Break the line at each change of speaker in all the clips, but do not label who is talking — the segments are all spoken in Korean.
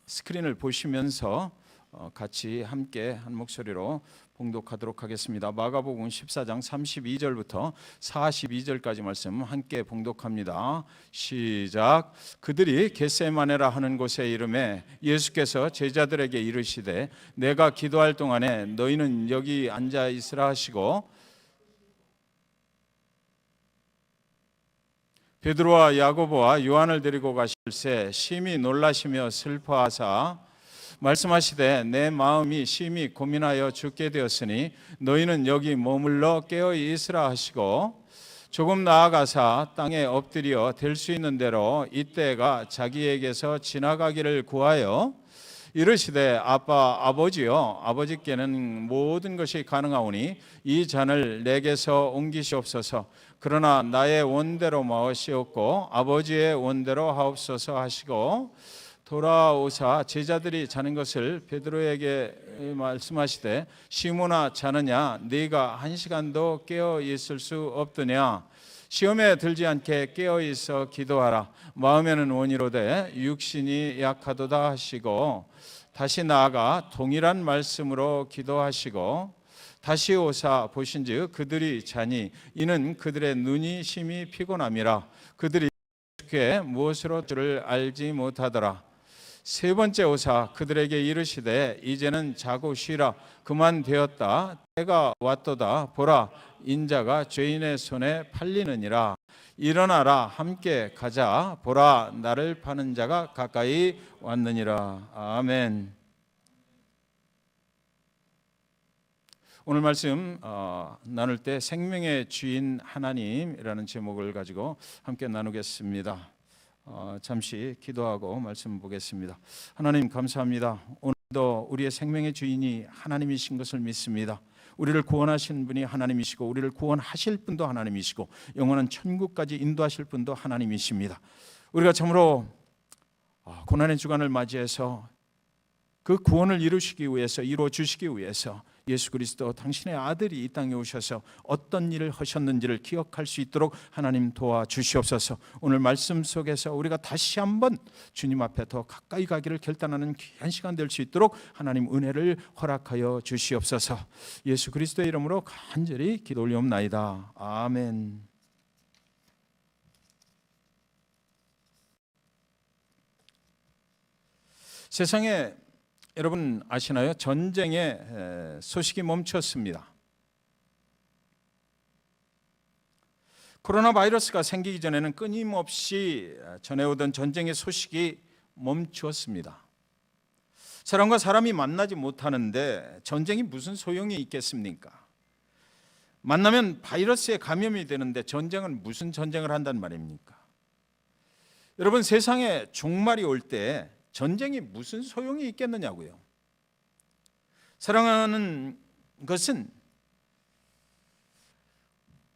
스크린을 보시면서 같이 함께 한 목소리로 봉독하도록 하겠습니다. 마가복음 14장 32절부터 42절까지 말씀 함께 봉독합니다. 시작. 그들이 겟세마네라 하는 곳에 이르매 예수께서 제자들에게 이르시되 내가 기도할 동안에 너희는 여기 앉아 있으라 하시고 베드로와 야고보와 요한을 데리고 가실새 심히 놀라시며 슬퍼하사 말씀하시되 내 마음이 심히 고민하여 죽게 되었으니 너희는 여기 머물러 깨어 있으라 하시고 조금 나아가사 땅에 엎드려 될 수 있는 대로 이때가 자기에게서 지나가기를 구하여 이르시되 아버지여 아버지께는 모든 것이 가능하오니 이 잔을 내게서 옮기시옵소서. 그러나 나의 원대로 마시옵고 아버지의 원대로 하옵소서 하시고 돌아오사 제자들이 자는 것을 베드로에게 말씀하시되 시몬아 자느냐 네가 한 시간도 깨어 있을 수 없더냐. 시험에 들지 않게 깨어 있어 기도하라. 마음에는 원이로되 육신이 약하도다 하시고 다시 나아가 동일한 말씀으로 기도하시고 다시 오사 보신즉 그들이 자니 이는 그들의 눈이 심히 피곤함이라. 그들이 무엇으로 줄을 알지 못하더라. 세 번째 오사 그들에게 이르시되 이제는 자고 쉬라. 그만 되었다. 때가 왔도다. 보라 인자가 죄인의 손에 팔리느니라. 일어나라 함께 가자. 보라 나를 파는 자가 가까이 왔느니라. 아멘. 오늘 말씀 나눌 때 생명의 주인 하나님이라는 제목을 가지고 함께 나누겠습니다. 잠시 기도하고 말씀 보겠습니다. 하나님 감사합니다. 오늘도 우리의 생명의 주인이 하나님이신 것을 믿습니다. 우리를 구원하신 분이 하나님이시고 우리를 구원하실 분도 하나님이시고 영원한 천국까지 인도하실 분도 하나님이십니다. 우리가 참으로 고난의 주간을 맞이해서 그 구원을 이루시기 위해서 이루어 주시기 위해서 예수 그리스도 당신의 아들이 이 땅에 오셔서 어떤 일을 하셨는지를 기억할 수 있도록 하나님 도와주시옵소서. 오늘 말씀 속에서 우리가 다시 한번 주님 앞에 더 가까이 가기를 결단하는 귀한 시간 될 수 있도록 하나님 은혜를 허락하여 주시옵소서. 예수 그리스도의 이름으로 간절히 기도 올리옵나이다. 아멘. 세상에 여러분 아시나요? 전쟁의 소식이 멈췄습니다. 코로나 바이러스가 생기기 전에는 끊임없이 전해오던 전쟁의 소식이 멈추었습니다. 사람과 사람이 만나지 못하는데 전쟁이 무슨 소용이 있겠습니까? 만나면 바이러스에 감염이 되는데 전쟁은 무슨 전쟁을 한단 말입니까? 여러분 세상에 종말이 올 때 전쟁이 무슨 소용이 있겠느냐고요. 사랑하는 것은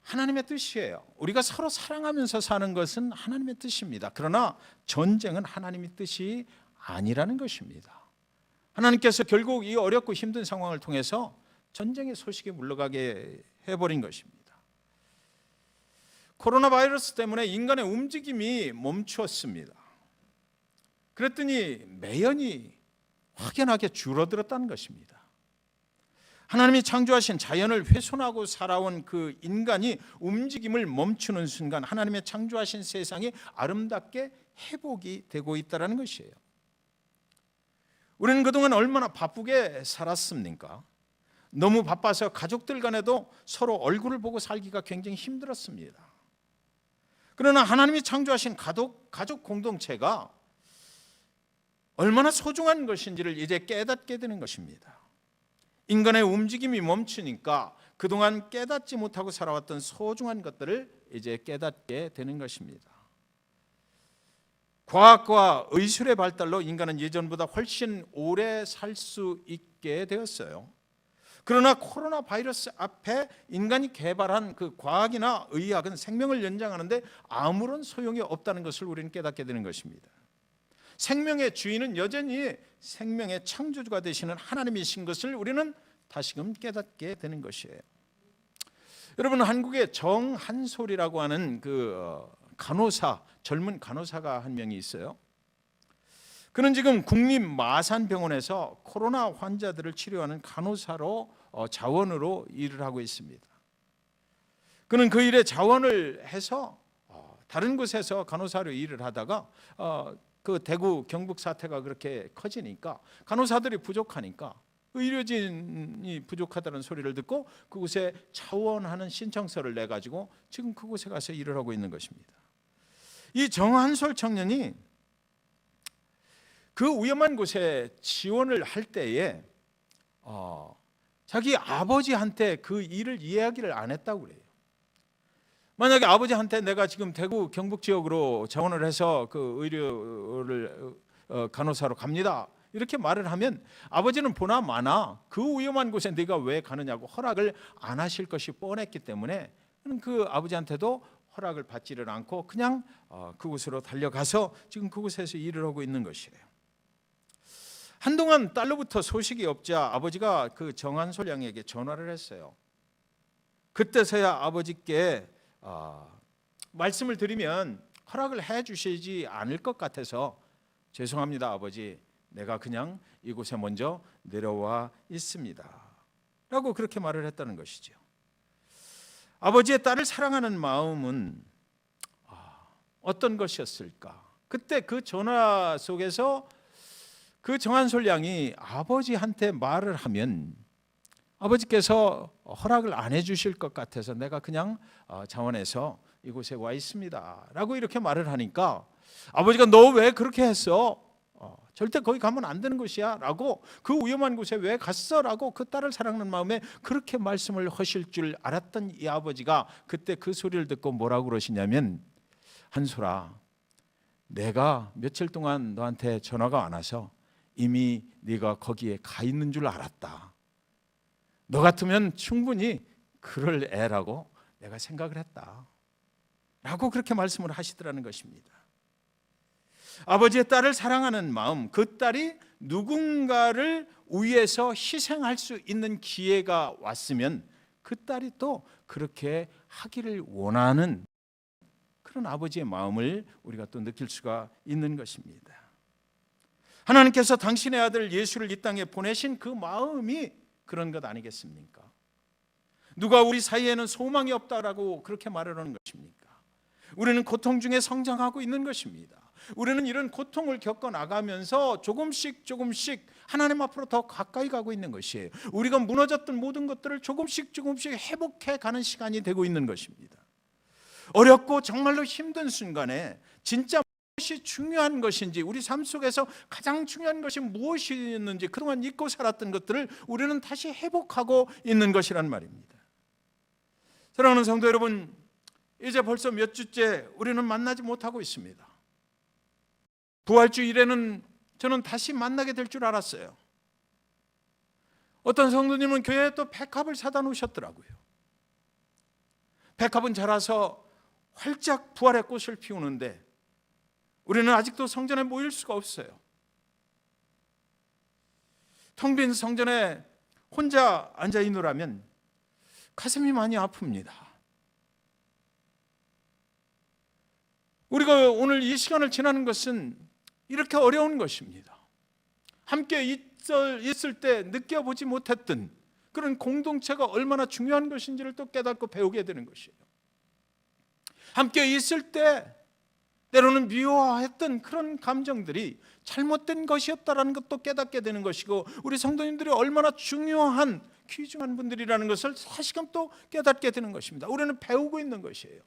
하나님의 뜻이에요. 우리가 서로 사랑하면서 사는 것은 하나님의 뜻입니다. 그러나 전쟁은 하나님의 뜻이 아니라는 것입니다. 하나님께서 결국 이 어렵고 힘든 상황을 통해서 전쟁의 소식이 물러가게 해버린 것입니다. 코로나 바이러스 때문에 인간의 움직임이 멈추었습니다. 그랬더니 매연이 확연하게 줄어들었다는 것입니다. 하나님이 창조하신 자연을 훼손하고 살아온 그 인간이 움직임을 멈추는 순간 하나님의 창조하신 세상이 아름답게 회복이 되고 있다는 것이에요. 우리는 그동안 얼마나 바쁘게 살았습니까? 너무 바빠서 가족들 간에도 서로 얼굴을 보고 살기가 굉장히 힘들었습니다. 그러나 하나님이 창조하신 가족 공동체가 얼마나 소중한 것인지를 이제 깨닫게 되는 것입니다. 인간의 움직임이 멈추니까 그동안 깨닫지 못하고 살아왔던 소중한 것들을 이제 깨닫게 되는 것입니다. 과학과 의술의 발달로 인간은 예전보다 훨씬 오래 살 수 있게 되었어요. 그러나 코로나 바이러스 앞에 인간이 개발한 그 과학이나 의학은 생명을 연장하는데 아무런 소용이 없다는 것을 우리는 깨닫게 되는 것입니다. 생명의 주인은 여전히 생명의 창조주가 되시는 하나님이신 것을 우리는 다시금 깨닫게 되는 것이에요. 여러분 한국에 정한솔이라고 하는 그 간호사, 젊은 간호사가 한 명이 있어요. 그는 지금 국립마산병원에서 코로나 환자들을 치료하는 간호사로 자원으로 일을 하고 있습니다. 그는 그 일에 자원을 해서 다른 곳에서 간호사로 일을 하다가 그 대구 경북 사태가 그렇게 커지니까 간호사들이 부족하니까 의료진이 부족하다는 소리를 듣고 그곳에 자원하는 신청서를 내가지고 지금 그곳에 가서 일을 하고 있는 것입니다. 이 정한솔 청년이 그 위험한 곳에 지원을 할 때에 자기 아버지한테 그 일을 이야기를 안 했다고 그래요. 만약에 아버지한테 내가 지금 대구 경북 지역으로 자원을 해서 그 의료를 간호사로 갑니다 이렇게 말을 하면 아버지는 보나 마나 그 위험한 곳에 네가 왜 가느냐고 허락을 안 하실 것이 뻔했기 때문에 그 아버지한테도 허락을 받지를 않고 그냥 그곳으로 달려가서 지금 그곳에서 일을 하고 있는 것이에요. 한동안 딸로부터 소식이 없자 아버지가 그 정한솔 양에게 전화를 했어요. 그때서야 아버지께 말씀을 드리면 허락을 해 주시지 않을 것 같아서 죄송합니다 아버지, 내가 그냥 이곳에 먼저 내려와 있습니다 라고 그렇게 말을 했다는 것이죠. 아버지의 딸을 사랑하는 마음은 어떤 것이었을까? 그때 그 전화 속에서 그 정한솔 양이 아버지한테 말을 하면 아버지께서 허락을 안 해주실 것 같아서 내가 그냥 자원해서 이곳에 와 있습니다 라고 이렇게 말을 하니까 아버지가 너 왜 그렇게 했어? 절대 거기 가면 안 되는 곳이야 라고, 그 위험한 곳에 왜 갔어? 라고 그 딸을 사랑하는 마음에 그렇게 말씀을 하실 줄 알았던 이 아버지가 그때 그 소리를 듣고 뭐라고 그러시냐면, 한솔아, 내가 며칠 동안 너한테 전화가 안 와서 이미 네가 거기에 가 있는 줄 알았다. 너 같으면 충분히 그럴 애라고 내가 생각을 했다 라고 그렇게 말씀을 하시더라는 것입니다. 아버지의 딸을 사랑하는 마음, 그 딸이 누군가를 위해서 희생할 수 있는 기회가 왔으면 그 딸이 또 그렇게 하기를 원하는 그런 아버지의 마음을 우리가 또 느낄 수가 있는 것입니다. 하나님께서 당신의 아들 예수를 이 땅에 보내신 그 마음이 그런 것 아니겠습니까? 누가 우리 사이에는 소망이 없다라고 그렇게 말하는 것입니까? 우리는 고통 중에 성장하고 있는 것입니다. 우리는 이런 고통을 겪어 나가면서 조금씩 하나님 앞으로 더 가까이 가고 있는 것이에요. 우리가 무너졌던 모든 것들을 조금씩 회복해 가는 시간이 되고 있는 것입니다. 어렵고 정말로 힘든 순간에 진짜 무엇이 중요한 것인지, 우리 삶 속에서 가장 중요한 것이 무엇이었는지, 그동안 잊고 살았던 것들을 우리는 다시 회복하고 있는 것이란 말입니다. 사랑하는 성도 여러분, 이제 벌써 몇 주째 우리는 만나지 못하고 있습니다. 부활주 일에는 저는 다시 만나게 될 줄 알았어요. 어떤 성도님은 교회에 또 백합을 사다 놓으셨더라고요. 백합은 자라서 활짝 부활의 꽃을 피우는데 우리는 아직도 성전에 모일 수가 없어요. 텅 빈 성전에 혼자 앉아 있노라면 가슴이 많이 아픕니다. 우리가 오늘 이 시간을 지나는 것은 이렇게 어려운 것입니다. 함께 있을 때 느껴보지 못했던 그런 공동체가 얼마나 중요한 것인지를 또 깨닫고 배우게 되는 것이에요. 함께 있을 때 때로는 미워했던 그런 감정들이 잘못된 것이었다라는 것도 깨닫게 되는 것이고, 우리 성도님들이 얼마나 중요한 귀중한 분들이라는 것을 다시금 또 깨닫게 되는 것입니다. 우리는 배우고 있는 것이에요.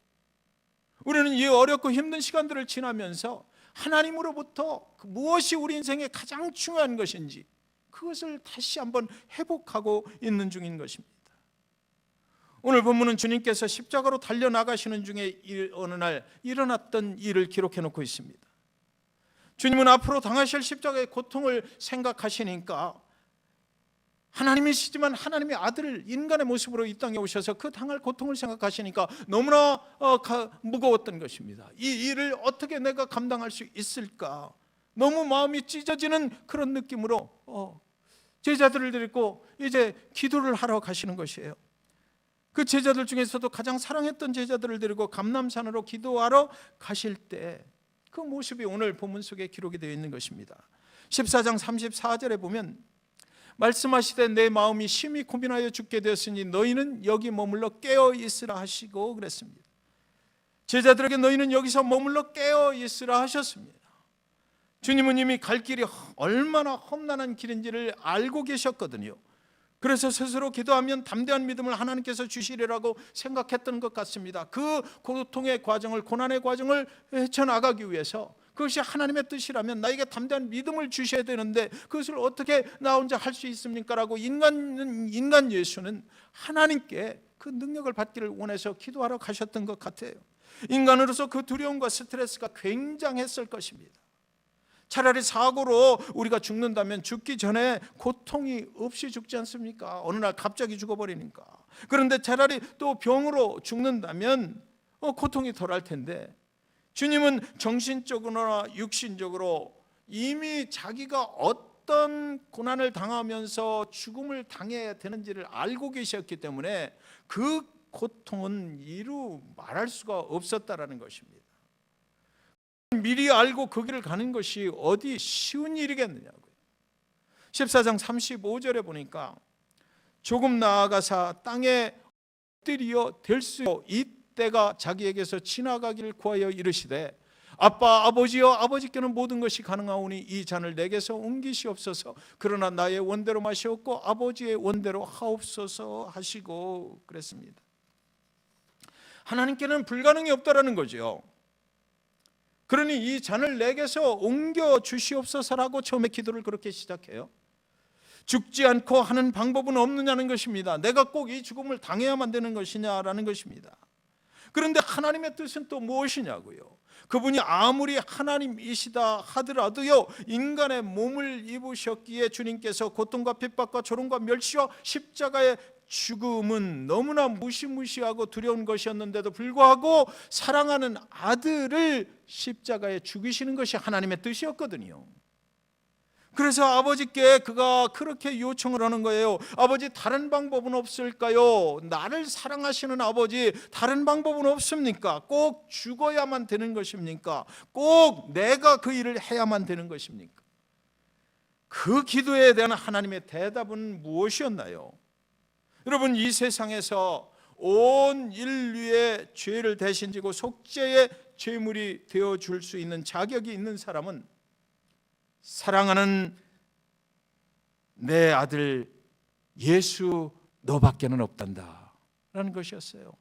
우리는 이 어렵고 힘든 시간들을 지나면서 하나님으로부터 무엇이 우리 인생에 가장 중요한 것인지 그것을 다시 한번 회복하고 있는 중인 것입니다. 오늘 본문은 주님께서 십자가로 달려나가시는 중에 어느 날 일어났던 일을 기록해 놓고 있습니다. 주님은 앞으로 당하실 십자가의 고통을 생각하시니까, 하나님이시지만 하나님의 아들 인간의 모습으로 이 땅에 오셔서 그 당할 고통을 생각하시니까 너무나 무거웠던 것입니다. 이 일을 어떻게 내가 감당할 수 있을까, 너무 마음이 찢어지는 그런 느낌으로 제자들을 데리고 이제 기도를 하러 가시는 것이에요. 그 제자들 중에서도 가장 사랑했던 제자들을 데리고 감람산으로 기도하러 가실 때 그 모습이 오늘 본문 속에 기록이 되어 있는 것입니다. 14장 34절에 보면 말씀하시되 내 마음이 심히 고민하여 죽게 되었으니 너희는 여기 머물러 깨어 있으라 하시고 그랬습니다. 제자들에게 너희는 여기서 머물러 깨어 있으라 하셨습니다. 주님은 이미 갈 길이 얼마나 험난한 길인지를 알고 계셨거든요. 그래서 스스로 기도하면 담대한 믿음을 하나님께서 주시리라고 생각했던 것 같습니다. 그 고통의 과정을, 고난의 과정을 헤쳐나가기 위해서 그것이 하나님의 뜻이라면 나에게 담대한 믿음을 주셔야 되는데 그것을 어떻게 나 혼자 할 수 있습니까? 라고 인간 예수는 하나님께 그 능력을 받기를 원해서 기도하러 가셨던 것 같아요. 인간으로서 그 두려움과 스트레스가 굉장했을 것입니다. 차라리 사고로 우리가 죽는다면 죽기 전에 고통이 없이 죽지 않습니까? 어느 날 갑자기 죽어버리니까. 그런데 차라리 또 병으로 죽는다면 고통이 덜할 텐데 주님은 정신적으로나 육신적으로 이미 자기가 어떤 고난을 당하면서 죽음을 당해야 되는지를 알고 계셨기 때문에 그 고통은 이루 말할 수가 없었다라는 것입니다. 미리 알고 그 길을 가는 것이 어디 쉬운 일이겠느냐고요. 14장 35절에 보니까 조금 나아가사 땅에 엎드려 될 수 이때가 자기에게서 지나가기를 구하여 이르시되 아빠 아버지여 아버지께는 모든 것이 가능하오니 이 잔을 내게서 옮기시옵소서. 그러나 나의 원대로 마시옵고 아버지의 원대로 하옵소서 하시고 그랬습니다. 하나님께는 불가능이 없다라는 거죠. 그러니 이 잔을 내게서 옮겨 주시옵소서라고 처음에 기도를 그렇게 시작해요. 죽지 않고 하는 방법은 없느냐는 것입니다. 내가 꼭 이 죽음을 당해야만 되는 것이냐라는 것입니다. 그런데 하나님의 뜻은 또 무엇이냐고요. 그분이 아무리 하나님이시다 하더라도요 인간의 몸을 입으셨기에 주님께서 고통과 핍박과 조롱과 멸시와 십자가의 죽음은 너무나 무시무시하고 두려운 것이었는데도 불구하고 사랑하는 아들을 십자가에 죽이시는 것이 하나님의 뜻이었거든요. 그래서 아버지께 그가 그렇게 요청을 하는 거예요. 아버지 다른 방법은 없을까요? 나를 사랑하시는 아버지 다른 방법은 없습니까? 꼭 죽어야만 되는 것입니까? 꼭 내가 그 일을 해야만 되는 것입니까? 그 기도에 대한 하나님의 대답은 무엇이었나요? 여러분 이 세상에서 온 인류의 죄를 대신 지고 속죄의 죄물이 되어줄 수 있는 자격이 있는 사람은 사랑하는 내 아들 예수 너밖에는 없단다 라는 것이었어요.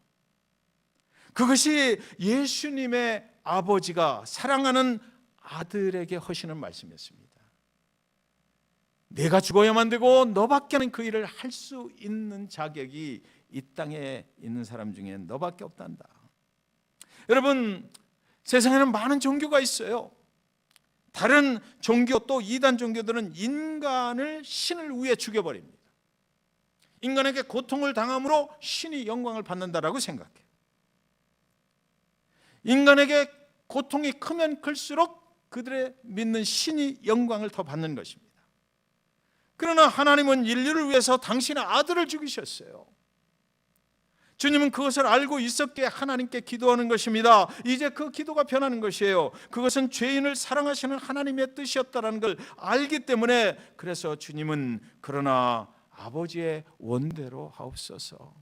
그것이 예수님의 아버지가 사랑하는 아들에게 하시는 말씀이었습니다. 내가 죽어야만 되고 너밖에는 그 일을 할 수 있는 자격이 이 땅에 있는 사람 중에 너밖에 없단다. 여러분 세상에는 많은 종교가 있어요. 다른 종교 또 이단 종교들은 인간을 신을 위해 죽여버립니다. 인간에게 고통을 당함으로 신이 영광을 받는다라고 생각해요. 인간에게 고통이 크면 클수록 그들의 믿는 신이 영광을 더 받는 것입니다. 그러나 하나님은 인류를 위해서 당신의 아들을 죽이셨어요. 주님은 그것을 알고 있었기에 하나님께 기도하는 것입니다. 이제 그 기도가 변하는 것이에요. 그것은 죄인을 사랑하시는 하나님의 뜻이었다는 걸 알기 때문에 그래서 주님은 그러나 아버지의 원대로 하옵소서.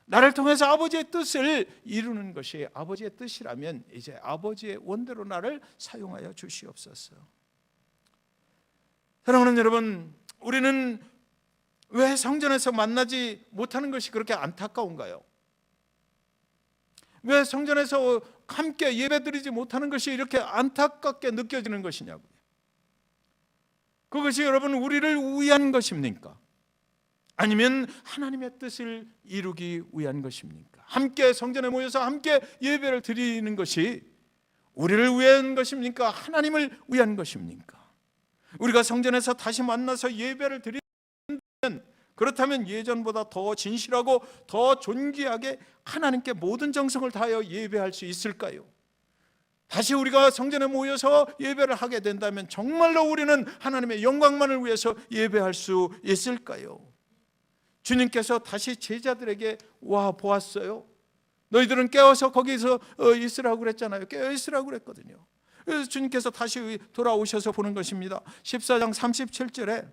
나를 통해서 아버지의 뜻을 이루는 것이 아버지의 뜻이라면 이제 아버지의 원대로 나를 사용하여 주시옵소서. 사랑하는 여러분, 우리는 왜 성전에서 만나지 못하는 것이 그렇게 안타까운가요? 왜 성전에서 함께 예배드리지 못하는 것이 이렇게 안타깝게 느껴지는 것이냐고요. 그것이 여러분 우리를 위한 것입니까? 아니면 하나님의 뜻을 이루기 위한 것입니까? 함께 성전에 모여서 함께 예배를 드리는 것이 우리를 위한 것입니까? 하나님을 위한 것입니까? 우리가 성전에서 다시 만나서 예배를 드리는 그렇다면 예전보다 더 진실하고 더 존귀하게 하나님께 모든 정성을 다하여 예배할 수 있을까요? 다시 우리가 성전에 모여서 예배를 하게 된다면 정말로 우리는 하나님의 영광만을 위해서 예배할 수 있을까요? 주님께서 다시 제자들에게 와 보았어요. 너희들은 깨어서 거기서 있으라고 그랬잖아요. 깨어 있으라고 그랬거든요. 그래서 주님께서 다시 돌아오셔서 보는 것입니다. 14장 37절에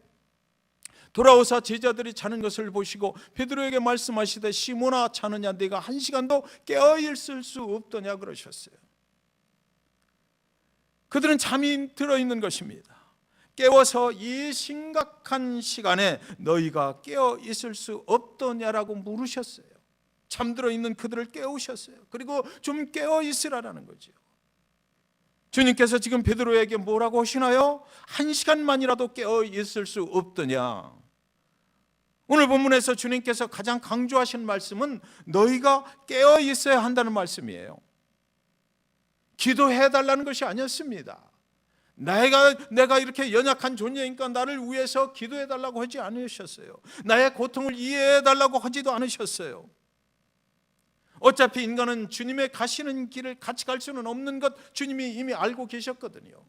돌아오사 제자들이 자는 것을 보시고 베드로에게 말씀하시되 시몬아 자느냐 네가 한 시간도 깨어 있을 수 없더냐 그러셨어요. 그들은 잠이 들어있는 것입니다. 깨워서 이 심각한 시간에 너희가 깨어 있을 수 없더냐라고 물으셨어요. 잠들어 있는 그들을 깨우셨어요. 그리고 좀 깨어 있으라는 거죠. 주님께서 지금 베드로에게 뭐라고 하시나요? 한 시간만이라도 깨어 있을 수 없더냐. 오늘 본문에서 주님께서 가장 강조하신 말씀은 너희가 깨어 있어야 한다는 말씀이에요. 기도해달라는 것이 아니었습니다. 내가 이렇게 연약한 존재니까 나를 위해서 기도해달라고 하지 않으셨어요. 나의 고통을 이해해달라고 하지도 않으셨어요. 어차피 인간은 주님의 가시는 길을 같이 갈 수는 없는 것 주님이 이미 알고 계셨거든요.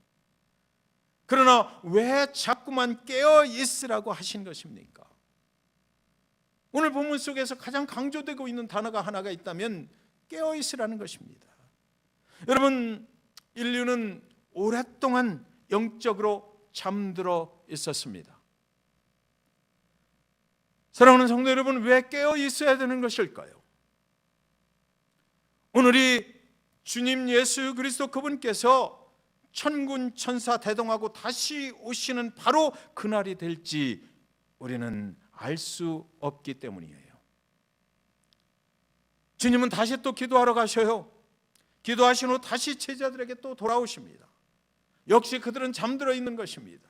그러나 왜 자꾸만 깨어 있으라고 하신 것입니까? 오늘 본문 속에서 가장 강조되고 있는 단어가 하나가 있다면 깨어 있으라는 것입니다. 여러분, 인류는 오랫동안 영적으로 잠들어 있었습니다. 사랑하는 성도 여러분, 왜 깨어 있어야 되는 것일까요? 오늘이 주님 예수 그리스도 그분께서 천군 천사 대동하고 다시 오시는 바로 그날이 될지 우리는 알 수 없기 때문이에요. 주님은 다시 또 기도하러 가셔요. 기도하신 후 다시 제자들에게 또 돌아오십니다. 역시 그들은 잠들어 있는 것입니다.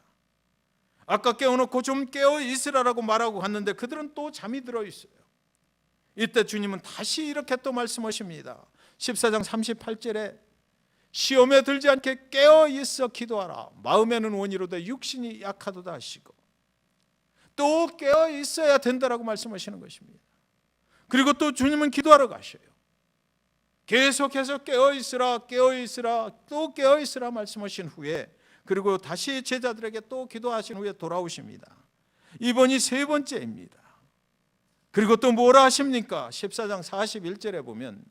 아까 깨워놓고 좀 깨어 있으라고 말하고 갔는데 그들은 또 잠이 들어 있어요. 이때 주님은 다시 이렇게 또 말씀하십니다. 14장 38절에 시험에 들지 않게 깨어 있어 기도하라. 마음에는 원이로되 육신이 약하도다 하시고 또 깨어 있어야 된다라고 말씀하시는 것입니다. 그리고 또 주님은 기도하러 가셔요. 계속해서 깨어 있으라, 깨어 있으라, 또 깨어 있으라 말씀하신 후에 그리고 다시 제자들에게 또 기도하신 후에 돌아오십니다. 이번이 세 번째입니다. 그리고 또 뭐라 하십니까? 14장 41절에 보면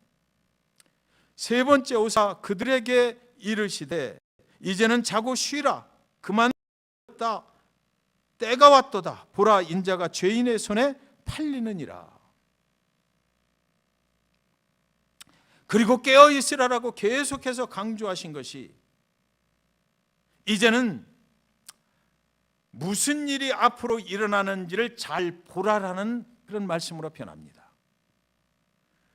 세 번째 오사 그들에게 이르시되 이제는 자고 쉬라. 그만다. 때가 왔도다. 보라 인자가 죄인의 손에 팔리느니라. 그리고 깨어 있으라라고 계속해서 강조하신 것이 이제는 무슨 일이 앞으로 일어나는지를 잘 보라라는 그런 말씀으로 변합니다.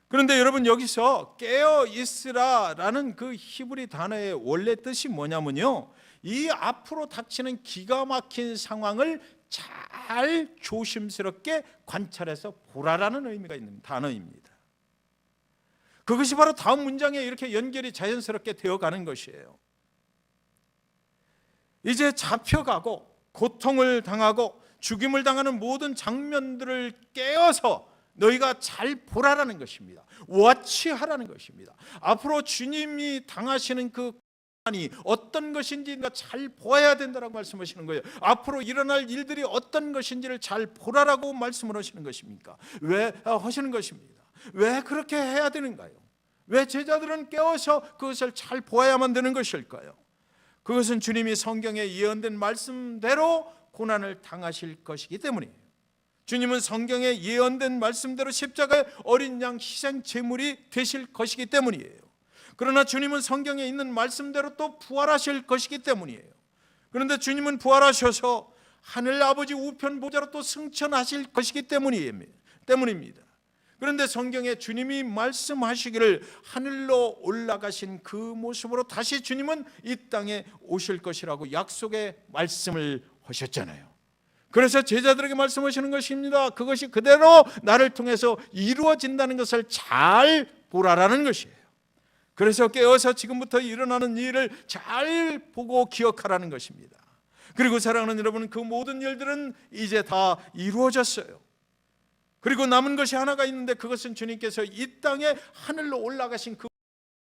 그런데 여러분 여기서 깨어 있으라라는 그 히브리 단어의 원래 뜻이 뭐냐면요, 이 앞으로 닥치는 기가 막힌 상황을 잘 조심스럽게 관찰해서 보라라는 의미가 있는 단어입니다. 그것이 바로 다음 문장에 이렇게 연결이 자연스럽게 되어가는 것이에요. 이제 잡혀가고 고통을 당하고 죽임을 당하는 모든 장면들을 깨어서 너희가 잘 보라라는 것입니다. 워치하라는 것입니다. 앞으로 주님이 당하시는 그 고난이 어떤 것인지 잘 보아야 된다라고 말씀하시는 거예요. 앞으로 일어날 일들이 어떤 것인지를 잘 보라라고 말씀을 하시는 것입니까? 왜 하시는 것입니다? 왜 그렇게 해야 되는가요? 왜 제자들은 깨어서 그것을 잘 보아야만 되는 것일까요? 그것은 주님이 성경에 예언된 말씀대로 고난을 당하실 것이기 때문이에요. 주님은 성경에 예언된 말씀대로 십자가의 어린 양 희생 제물이 되실 것이기 때문이에요. 그러나 주님은 성경에 있는 말씀대로 또 부활하실 것이기 때문이에요. 그런데 주님은 부활하셔서 하늘 아버지 우편 보좌로 또 승천하실 것이기 때문입니다. 그런데 성경에 주님이 말씀하시기를 하늘로 올라가신 그 모습으로 다시 주님은 이 땅에 오실 것이라고 약속의 말씀을 하셨잖아요. 그래서 제자들에게 말씀하시는 것입니다. 그것이 그대로 나를 통해서 이루어진다는 것을 잘 보라라는 것이에요. 그래서 깨어서 지금부터 일어나는 일을 잘 보고 기억하라는 것입니다. 그리고 사랑하는 여러분, 그 모든 일들은 이제 다 이루어졌어요. 그리고 남은 것이 하나가 있는데 그것은 주님께서 이 땅에 하늘로 올라가신 그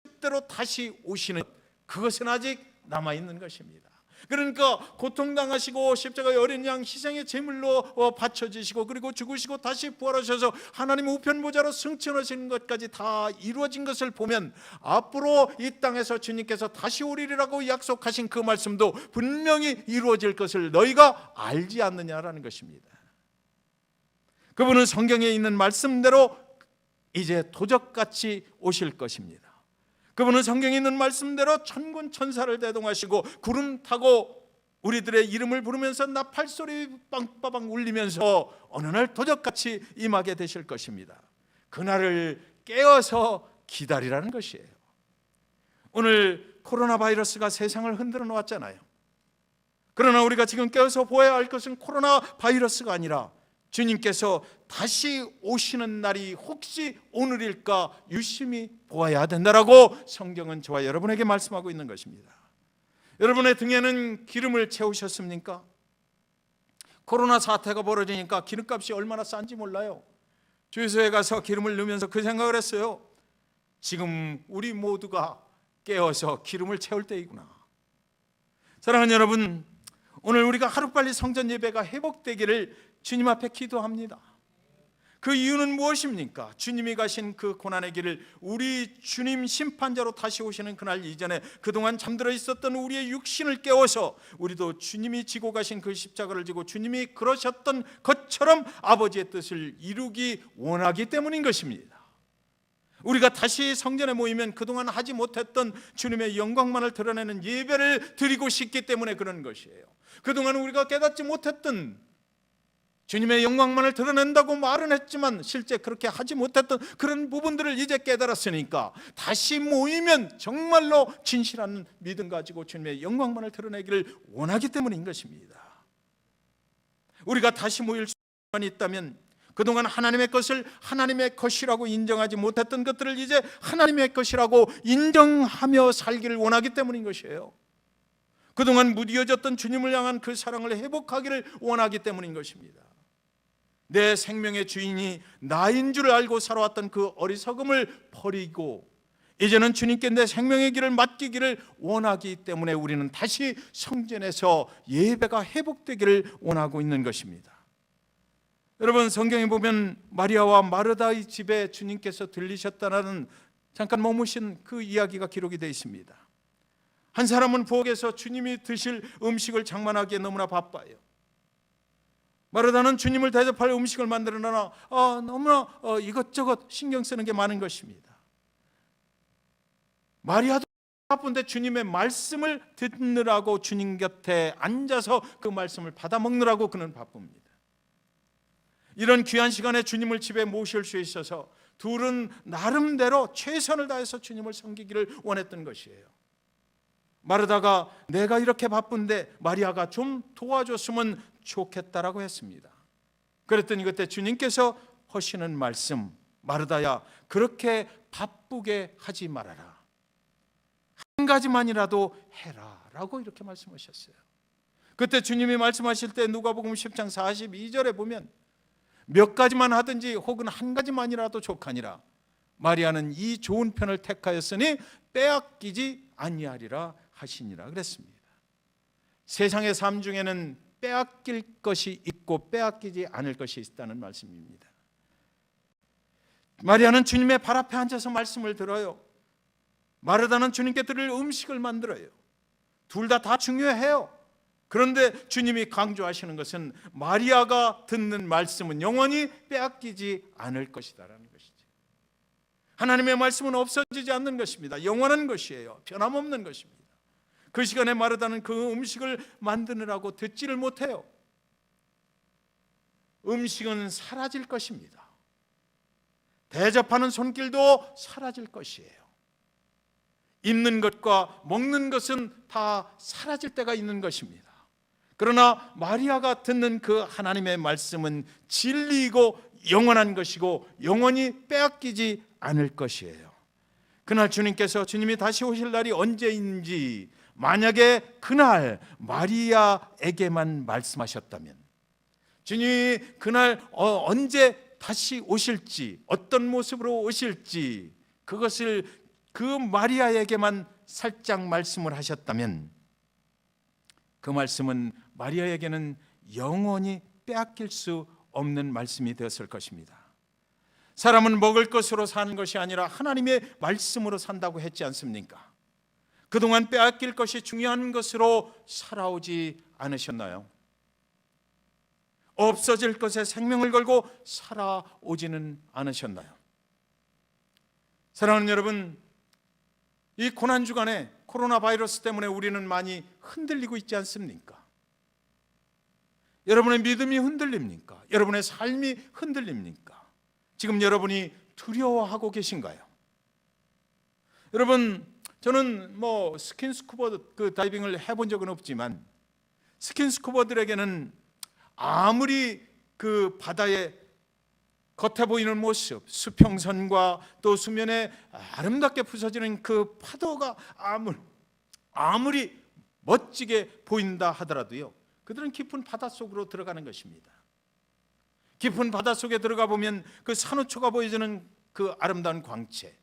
뜻대로 다시 오시는, 그것은 아직 남아있는 것입니다. 그러니까 고통당하시고 십자가의 어린 양 희생의 제물로 바쳐지시고 그리고 죽으시고 다시 부활하셔서 하나님의 우편 보좌로 승천하시는 것까지 다 이루어진 것을 보면 앞으로 이 땅에서 주님께서 다시 오리라고 약속하신 그 말씀도 분명히 이루어질 것을 너희가 알지 않느냐라는 것입니다. 그분은 성경에 있는 말씀대로 이제 도적같이 오실 것입니다. 그분은 성경에 있는 말씀대로 천군 천사를 대동하시고 구름 타고 우리들의 이름을 부르면서 나팔소리 빵빠방 울리면서 어느 날 도적같이 임하게 되실 것입니다. 그날을 깨어서 기다리라는 것이에요. 오늘 코로나 바이러스가 세상을 흔들어 놓았잖아요. 그러나 우리가 지금 깨어서 보아야 할 것은 코로나 바이러스가 아니라 주님께서 다시 오시는 날이 혹시 오늘일까 유심히 보아야 된다라고 성경은 저와 여러분에게 말씀하고 있는 것입니다. 여러분의 등에는 기름을 채우셨습니까? 코로나 사태가 벌어지니까 기름값이 얼마나 싼지 몰라요. 주유소에 가서 기름을 넣으면서 그 생각을 했어요. 지금 우리 모두가 깨어서 기름을 채울 때이구나. 사랑하는 여러분, 오늘 우리가 하루빨리 성전 예배가 회복되기를 주님 앞에 기도합니다. 그 이유는 무엇입니까? 주님이 가신 그 고난의 길을 우리 주님 심판자로 다시 오시는 그날 이전에 그동안 잠들어 있었던 우리의 육신을 깨워서 우리도 주님이 지고 가신 그 십자가를 지고 주님이 그러셨던 것처럼 아버지의 뜻을 이루기 원하기 때문인 것입니다. 우리가 다시 성전에 모이면 그동안 하지 못했던 주님의 영광만을 드러내는 예배를 드리고 싶기 때문에 그런 것이에요. 그동안 우리가 깨닫지 못했던 주님의 영광만을 드러낸다고 말은 했지만 실제 그렇게 하지 못했던 그런 부분들을 이제 깨달았으니까 다시 모이면 정말로 진실한 믿음 가지고 주님의 영광만을 드러내기를 원하기 때문인 것입니다. 우리가 다시 모일 수만 있다면 그동안 하나님의 것을 하나님의 것이라고 인정하지 못했던 것들을 이제 하나님의 것이라고 인정하며 살기를 원하기 때문인 것이에요. 그동안 무디어졌던 주님을 향한 그 사랑을 회복하기를 원하기 때문인 것입니다. 내 생명의 주인이 나인 줄 알고 살아왔던 그 어리석음을 버리고 이제는 주님께 내 생명의 길을 맡기기를 원하기 때문에 우리는 다시 성전에서 예배가 회복되기를 원하고 있는 것입니다. 여러분, 성경에 보면 마리아와 마르다의 집에 주님께서 들리셨다는 잠깐 머무신 그 이야기가 기록이 되어 있습니다. 한 사람은 부엌에서 주님이 드실 음식을 장만하기에 너무나 바빠요. 마르다는 주님을 대접할 음식을 만들어내나 너무나 이것저것 신경 쓰는 게 많은 것입니다. 마리아도 바쁜데 주님의 말씀을 듣느라고 주님 곁에 앉아서 그 말씀을 받아 먹느라고 그는 바쁩니다. 이런 귀한 시간에 주님을 집에 모실 수 있어서 둘은 나름대로 최선을 다해서 주님을 섬기기를 원했던 것이에요. 마르다가 내가 이렇게 바쁜데 마리아가 좀 도와줬으면 좋겠다라고 했습니다. 그랬더니 그때 주님께서 하시는 말씀, 마르다야 그렇게 바쁘게 하지 말아라, 한 가지만이라도 해라 라고 이렇게 말씀하셨어요. 그때 주님이 말씀하실 때 누가복음 10장 42절에 보면 몇 가지만 하든지 혹은 한 가지만이라도 족하니라 마리아는 이 좋은 편을 택하였으니 빼앗기지 아니하리라 하시니라 그랬습니다. 세상의 삶 중에는 빼앗길 것이 있고 빼앗기지 않을 것이 있다는 말씀입니다. 마리아는 주님의 발 앞에 앉아서 말씀을 들어요. 마르다는 주님께 드릴 음식을 만들어요. 둘 다 중요해요. 그런데 주님이 강조하시는 것은 마리아가 듣는 말씀은 영원히 빼앗기지 않을 것이다라는 것이죠. 하나님의 말씀은 없어지지 않는 것입니다. 영원한 것이에요. 변함없는 것입니다. 그 시간에 마르다는 그 음식을 만드느라고 듣지를 못해요. 음식은 사라질 것입니다. 대접하는 손길도 사라질 것이에요. 입는 것과 먹는 것은 다 사라질 때가 있는 것입니다. 그러나 마리아가 듣는 그 하나님의 말씀은 진리이고 영원한 것이고 영원히 빼앗기지 않을 것이에요. 그날 주님이 다시 오실 날이 언제인지 만약에 그날 마리아에게만 말씀하셨다면, 주님이 그날 언제 다시 오실지, 어떤 모습으로 오실지 그것을 그 마리아에게만 살짝 말씀을 하셨다면 그 말씀은 마리아에게는 영원히 빼앗길 수 없는 말씀이 되었을 것입니다. 사람은 먹을 것으로 사는 것이 아니라 하나님의 말씀으로 산다고 했지 않습니까? 그동안 빼앗길 것이 중요한 것으로 살아오지 않으셨나요? 없어질 것에 생명을 걸고 살아오지는 않으셨나요? 사랑하는 여러분, 이 고난주간에 코로나 바이러스 때문에 우리는 많이 흔들리고 있지 않습니까? 여러분의 믿음이 흔들립니까? 여러분의 삶이 흔들립니까? 지금 여러분이 두려워하고 계신가요? 여러분, 저는 스킨스쿠버 다이빙을 해본 적은 없지만 스킨스쿠버들에게는 아무리 그 바다의 겉에 보이는 모습, 수평선과 또 수면에 아름답게 부서지는 그 파도가 아무리 멋지게 보인다 하더라도요, 그들은 깊은 바닷속으로 들어가는 것입니다. 깊은 바닷속에 들어가 보면 그 산호초가 보여지는 그 아름다운 광채,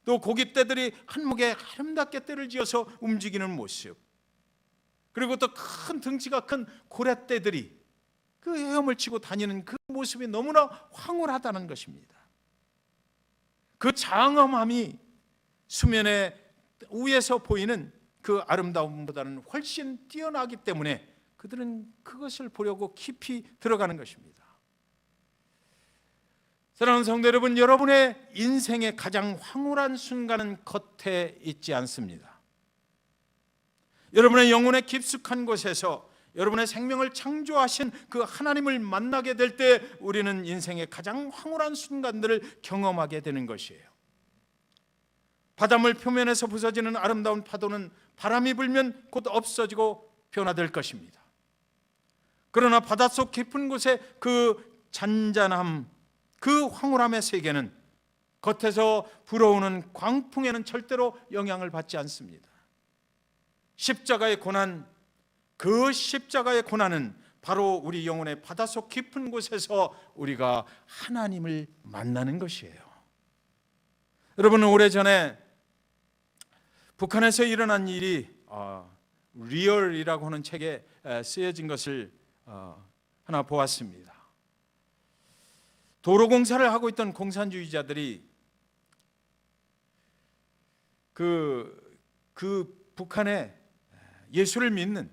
또 고깃떼들이 한목에 아름답게 떼를 지어서 움직이는 모습, 그리고 또 큰 덩치가 큰 고래떼들이 그 헤엄을 치고 다니는 그 모습이 너무나 황홀하다는 것입니다. 그 장엄함이 수면의 위에서 보이는 그 아름다움보다는 훨씬 뛰어나기 때문에 그들은 그것을 보려고 깊이 들어가는 것입니다. 사랑하는 성도 여러분, 여러분의 인생의 가장 황홀한 순간은 겉에 있지 않습니다. 여러분의 영혼의 깊숙한 곳에서 여러분의 생명을 창조하신 그 하나님을 만나게 될 때 우리는 인생의 가장 황홀한 순간들을 경험하게 되는 것이에요. 바닷물 표면에서 부서지는 아름다운 파도는 바람이 불면 곧 없어지고 변화될 것입니다. 그러나 바닷속 깊은 곳의 그 잔잔함, 그 황홀함의 세계는 겉에서 불어오는 광풍에는 절대로 영향을 받지 않습니다. 십자가의 고난, 그 십자가의 고난은 바로 우리 영혼의 바닷속 깊은 곳에서 우리가 하나님을 만나는 것이에요. 여러분, 오래전에 북한에서 일어난 일이 리얼이라고 하는 책에 쓰여진 것을 하나 보았습니다. 도로공사를 하고 있던 공산주의자들이 그 북한에 예수를 믿는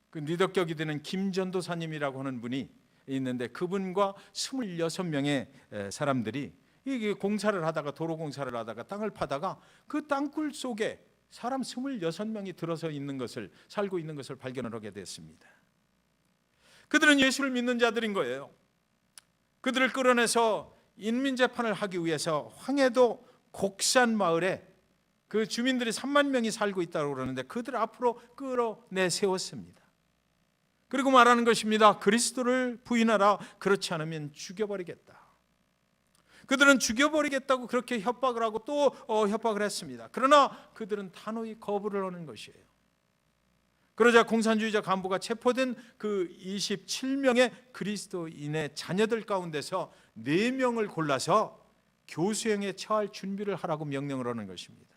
그 리더격이 되는 김전도사님이라고 하는 분이 있는데, 그분과 26명의 사람들이 이게 공사를 하다가, 도로 공사를 하다가 땅을 파다가 그 땅굴 속에 사람 26명이 들어서 있는 것을, 살고 있는 것을 발견을 하게 됐습니다. 그들은 예수를 믿는 자들인 거예요. 그들을 끌어내서 인민재판을 하기 위해서 황해도 곡산 마을에 그 주민들이 3만 명이 살고 있다고 그러는데 그들 앞으로 끌어내 세웠습니다. 그리고 말하는 것입니다. 그리스도를 부인하라, 그렇지 않으면 죽여버리겠다. 그들은 죽여버리겠다고 그렇게 협박을 하고 또 협박을 했습니다. 그러나 그들은 단호히 거부를 하는 것이에요. 그러자 공산주의자 간부가 체포된 그 27명의 그리스도인의 자녀들 가운데서 4명을 골라서 교수형에 처할 준비를 하라고 명령을 하는 것입니다.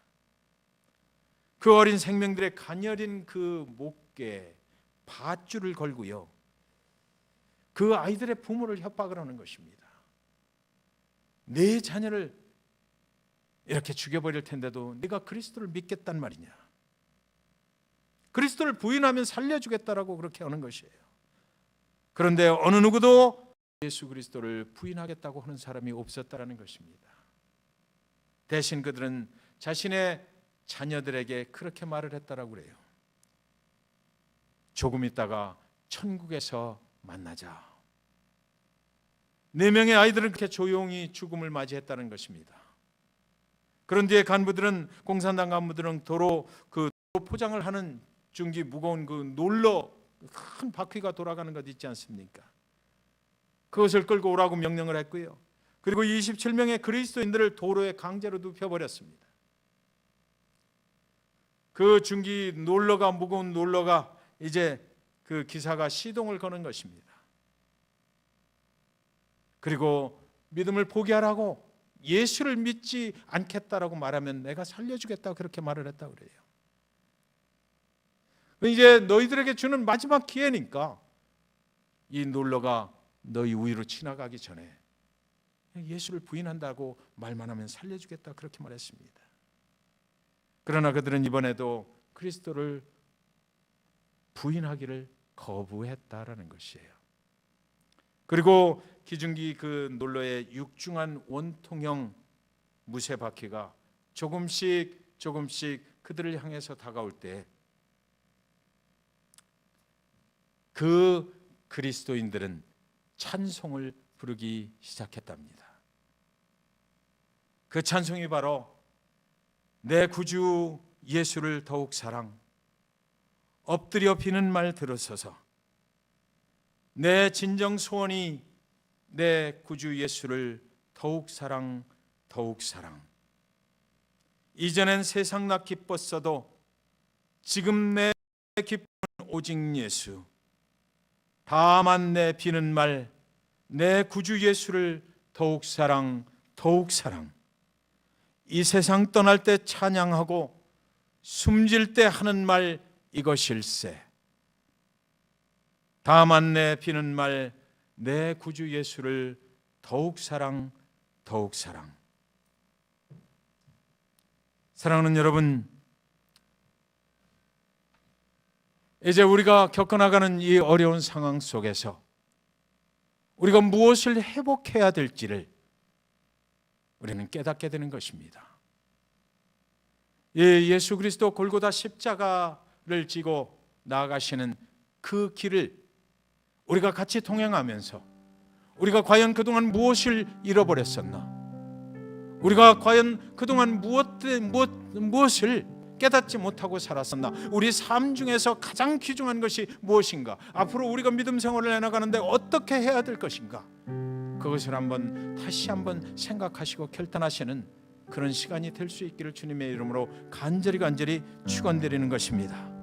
그 어린 생명들의 가녀린 그 목에 밧줄을 걸고요, 그 아이들의 부모를 협박을 하는 것입니다. 내 자녀를 이렇게 죽여버릴 텐데도 네가 그리스도를 믿겠단 말이냐, 그리스도를 부인하면 살려주겠다라고 그렇게 하는 것이에요. 그런데 어느 누구도 예수 그리스도를 부인하겠다고 하는 사람이 없었다라는 것입니다. 대신 그들은 자신의 자녀들에게 그렇게 말을 했다라고 그래요. 조금 있다가 천국에서 만나자. 4명의 아이들은 그렇게 조용히 죽음을 맞이했다는 것입니다. 그런 뒤에 간부들은, 공산당 간부들은 도로 포장을 하는 중기 무거운 그 롤러, 큰 바퀴가 돌아가는 것 있지 않습니까? 그것을 끌고 오라고 명령을 했고요. 그리고 27명의 그리스도인들을 도로에 강제로 눕혀버렸습니다. 그 중기 롤러가, 무거운 롤러가 이제 그 기사가 시동을 거는 것입니다. 그리고 믿음을 포기하라고, 예수를 믿지 않겠다라고 말하면 내가 살려주겠다고 그렇게 말을 했다고 그래요. 이제 너희들에게 주는 마지막 기회니까 이 놀러가 너희 위로 지나가기 전에 예수를 부인한다고 말만 하면 살려주겠다, 그렇게 말했습니다. 그러나 그들은 이번에도 그리스도를 부인하기를 거부했다라는 것이에요. 그리고 기중기 그 놀러의 육중한 원통형 무쇠 바퀴가 조금씩 그들을 향해서 다가올 때 그 그리스도인들은 찬송을 부르기 시작했답니다. 그 찬송이 바로 내 구주 예수를 더욱 사랑, 엎드려 비는 말 들으소서, 내 진정 소원이 내 구주 예수를 더욱 사랑, 더욱 사랑. 이전엔 세상 나 기뻤어도 지금 내 기쁨은 오직 예수. 다만 내 비는 말 내 구주 예수를 더욱 사랑, 더욱 사랑. 이 세상 떠날 때 찬양하고 숨질 때 하는 말 이것일세. 다만 내 비는 말 내 구주 예수를 더욱 사랑, 더욱 사랑. 사랑하는 여러분, 이제 우리가 겪어나가는 이 어려운 상황 속에서 우리가 무엇을 회복해야 될지를 우리는 깨닫게 되는 것입니다. 예수 그리스도 골고다 십자가를 지고 나아가시는 그 길을 우리가 같이 동행하면서 우리가 과연 그동안 무엇을 잃어버렸었나? 우리가 과연 그동안 무엇을 깨닫지 못하고 살았었나? 우리 삶 중에서 가장 귀중한 것이 무엇인가? 앞으로 우리가 믿음 생활을 해나가는데 어떻게 해야 될 것인가? 그것을 다시 한번 생각하시고 결단하시는 그런 시간이 될 수 있기를 주님의 이름으로 간절히 축원드리는 것입니다.